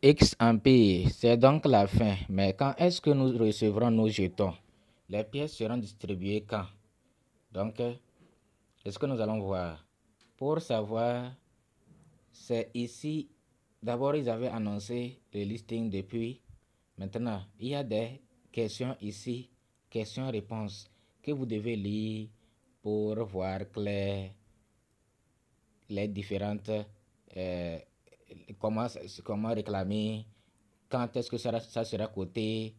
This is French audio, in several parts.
XMP, c'est donc la fin. Mais quand est-ce que nous recevrons nos jetons? Les pièces seront distribuées quand? Donc, est-ce que nous allons voir? Pour savoir, c'est ici. D'abord, ils avaient annoncé le listing depuis. Maintenant, il y a des questions ici, questions-réponses, que vous devez lire pour voir clair les différentes euh, comment réclamer, quand est-ce que ça sera coté,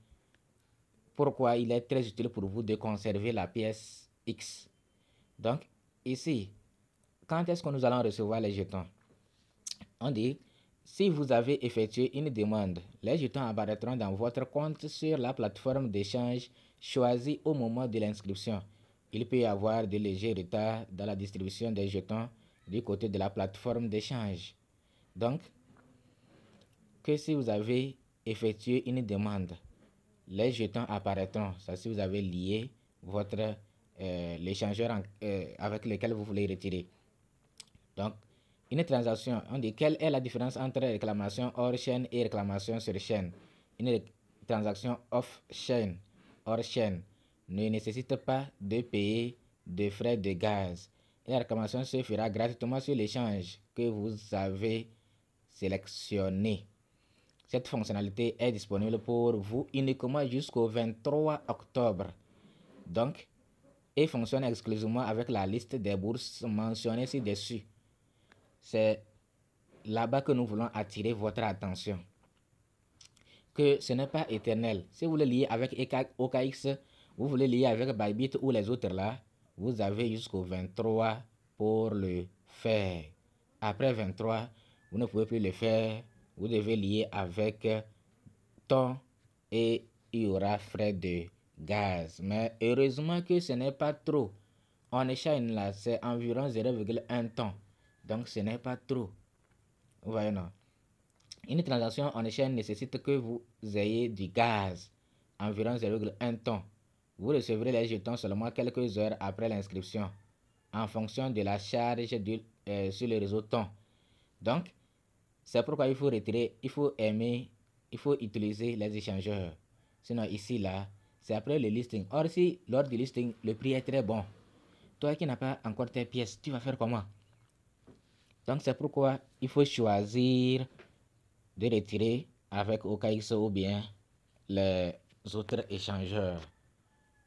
pourquoi il est très utile pour vous de conserver la pièce X. Donc, ici, quand est-ce que nous allons recevoir les jetons? On dit, si vous avez effectué une demande, les jetons apparaîtront dans votre compte sur la plateforme d'échange choisie au moment de l'inscription. Il peut y avoir de légers retards dans la distribution des jetons du côté de la plateforme d'échange. Donc, que si vous avez effectué une demande, les jetons apparaîtront. Ça, si vous avez lié votre l'échangeur avec lequel vous voulez retirer. Donc, une transaction, on dit quelle est la différence entre réclamation hors chaîne et réclamation sur chaîne. Une transaction off-chain, hors chaîne, ne nécessite pas de payer de frais de gaz. Et la réclamation se fera gratuitement sur l'échange que vous avez sélectionné. Cette fonctionnalité est disponible pour vous uniquement jusqu'au 23 octobre. Donc, et fonctionne exclusivement avec la liste des bourses mentionnées ci-dessus. C'est là-bas que nous voulons attirer votre attention. Que ce n'est pas éternel. Si vous voulez lier avec OKX, vous voulez lier avec Bybit ou les autres là, vous avez jusqu'au 23 pour le faire. Après 23, vous ne pouvez plus le faire. Vous devez lier avec ton et il y aura frais de gaz. Mais heureusement que ce n'est pas trop. En échange là, c'est environ 0,1 tonne. Donc ce n'est pas trop. Vous voyez non? Une transaction en échange nécessite que vous ayez du gaz, environ 0,1 tonne. Vous recevrez les jetons seulement quelques heures après l'inscription, en fonction de la charge sur le réseau ton. Donc, c'est pourquoi il faut retirer, il faut utiliser les échangeurs. Sinon, ici, là, c'est après le listing. Or, si lors du listing, le prix est très bon, toi qui n'as pas encore tes pièces, tu vas faire comment? Donc, c'est pourquoi il faut choisir de retirer avec OKX ou bien les autres échangeurs.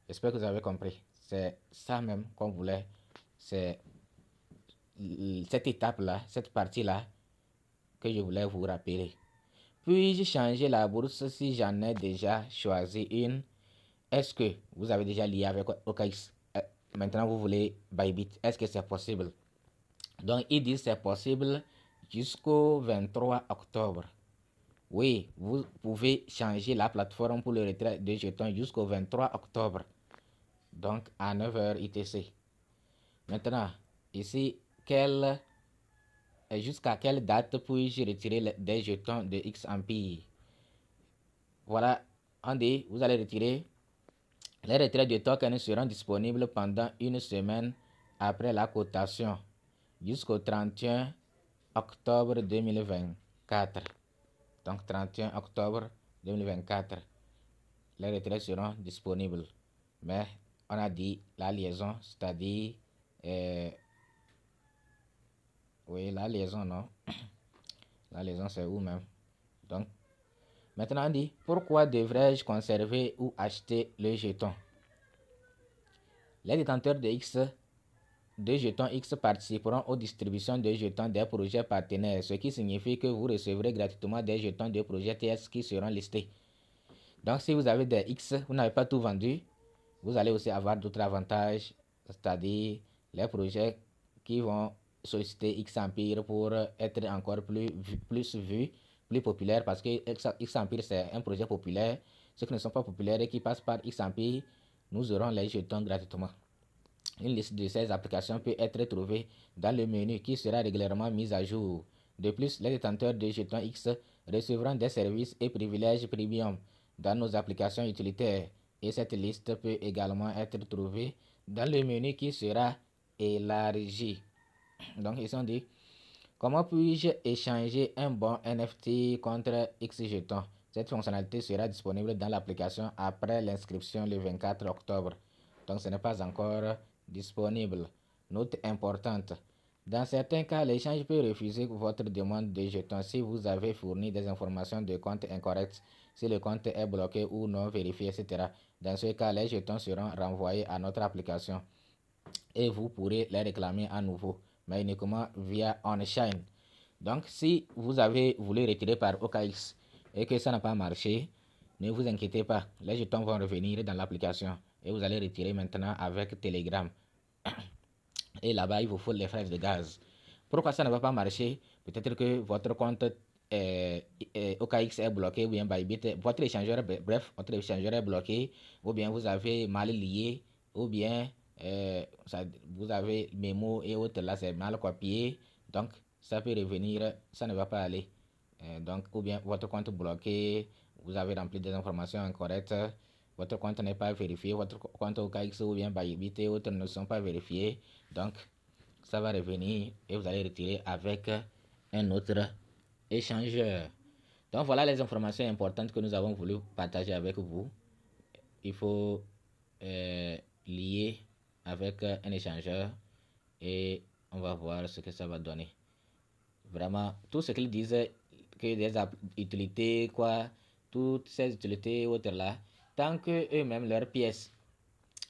J'espère que vous avez compris. C'est ça même qu'on voulait. C'est cette étape-là, cette partie-là que je voulais vous rappeler. Puis-je changer la bourse si j'en ai déjà choisi une? Est-ce que vous avez déjà lié avec OKX? Maintenant, vous voulez Bybit. Est-ce que c'est possible? Donc, ils disent c'est possible jusqu'au 23 octobre. Oui, vous pouvez changer la plateforme pour le retrait de jetons jusqu'au 23 octobre. Donc, à 9h ITC. Maintenant, ici, jusqu'à quelle date puis-je retirer des jetons de XMP? Voilà, on dit, vous allez retirer. Les retraits de tokens seront disponibles pendant une semaine après la cotation, jusqu'au 31 octobre 2024. Donc, 31 octobre 2024, les retraits seront disponibles. Mais on a dit la liaison, c'est-à-dire, oui, la liaison, non? La liaison, c'est où même? Donc, maintenant, on dit, pourquoi devrais-je conserver ou acheter le jeton? Les détenteurs de jetons X participeront aux distributions de jetons des projets partenaires, ce qui signifie que vous recevrez gratuitement des jetons de projets TS qui seront listés. Donc, si vous avez des X, vous n'avez pas tout vendu, vous allez aussi avoir d'autres avantages, c'est-à-dire les projets qui vont solliciter X Empire pour être encore plus vus, plus populaires, parce que X Empire c'est un projet populaire. Ceux qui ne sont pas populaires et qui passent par X Empire, nous aurons les jetons gratuitement. Une liste de ces applications peut être trouvée dans le menu qui sera régulièrement mis à jour. De plus, les détenteurs de jetons X recevront des services et privilèges premium dans nos applications utilitaires. Et cette liste peut également être trouvée dans le menu qui sera élargi. Donc, ici on dit, Comment puis-je échanger un bon NFT contre X jetons? Cette fonctionnalité sera disponible dans l'application après l'inscription le 24 octobre. Donc ce n'est pas encore disponible. Note importante. Dans certains cas, l'échange peut refuser votre demande de jetons si vous avez fourni des informations de compte incorrectes, si le compte est bloqué ou non vérifié, etc. Dans ce cas, les jetons seront renvoyés à notre application et vous pourrez les réclamer à nouveau, mais uniquement via OnShine. Donc, si vous avez voulu retirer par OKX et que ça n'a pas marché, ne vous inquiétez pas, les jetons vont revenir dans l'application et vous allez retirer maintenant avec Telegram. Et là-bas, il vous faut les fraises de gaz. Pourquoi ça ne va pas marcher? Peut-être que votre compte OKX est bloqué ou bien Bybit, votre échangeur, bref, votre échangeur est bloqué, ou bien vous avez mal lié, ou bien vous avez mémo et autres là, c'est mal copié. Donc, ça peut revenir, ça ne va pas aller. Donc, ou bien votre compte bloqué, vous avez rempli des informations incorrectes, votre compte n'est pas vérifié, votre compte OKX ou bien Bybit et autres ne sont pas vérifiés. Donc, ça va revenir et vous allez retirer avec un autre échangeur. Donc, voilà les informations importantes que nous avons voulu partager avec vous. Il faut lier avec un échangeur et on va voir ce que ça va donner. Vraiment, tout ce qu'ils disent que des utilités, quoi, toutes ces utilités autres là, tant que eux-mêmes leurs pièces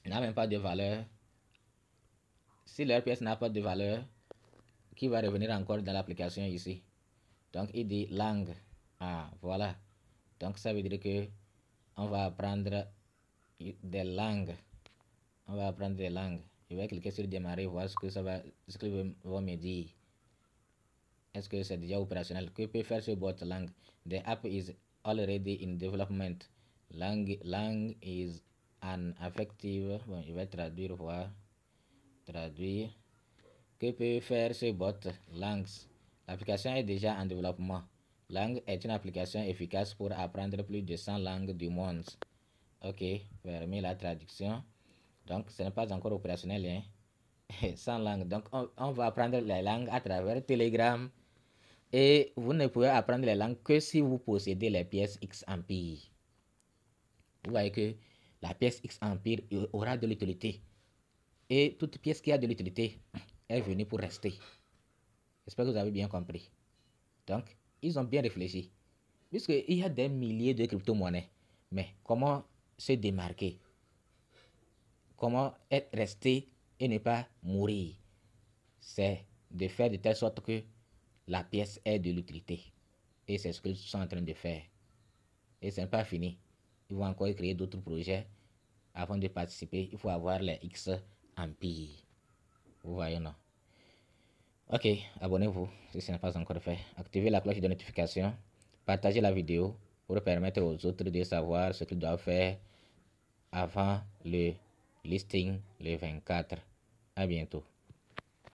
n'ont même pas de valeur, si leur pièce n'a pas de valeur, qui va revenir encore dans l'application ici. Donc, il dit langue. Ah, voilà. Donc, ça veut dire que on va apprendre des langues. On va apprendre des langues. Je vais cliquer sur démarrer, voir ce que ça va, ce qu'il va me dire. Est-ce que c'est déjà opérationnel? Que peut faire ce bot langue? The app is already in development. Lang is an effective. Bon, je vais traduire, voir. Traduire. Que peut faire ce bot Langs? L'application est déjà en développement. Lang est une application efficace pour apprendre plus de 100 langues du monde. Ok, fermez la traduction. Donc, ce n'est pas encore opérationnel. Hein? 100 langues. Donc, on va apprendre les langues à travers Telegram. Et vous ne pouvez apprendre les langues que si vous possédez les pièces X Empire. Vous voyez que la pièce X Empire aura de l'utilité. Et toute pièce qui a de l'utilité est venue pour rester. J'espère que vous avez bien compris. Donc, ils ont bien réfléchi. Puisqu'il y a des milliers de crypto-monnaies. Mais comment se démarquer? Comment être resté et ne pas mourir? C'est de faire de telle sorte que la pièce ait de l'utilité. Et c'est ce qu'ils sont en train de faire. Et ce n'est pas fini. Ils vont encore créer d'autres projets. Avant de participer, il faut avoir les X Empire. Vous voyez, non? Ok, abonnez-vous si ce n'est pas encore fait. Activez la cloche de notification. Partagez la vidéo pour permettre aux autres de savoir ce qu'ils doivent faire avant le listing le 24. À bientôt.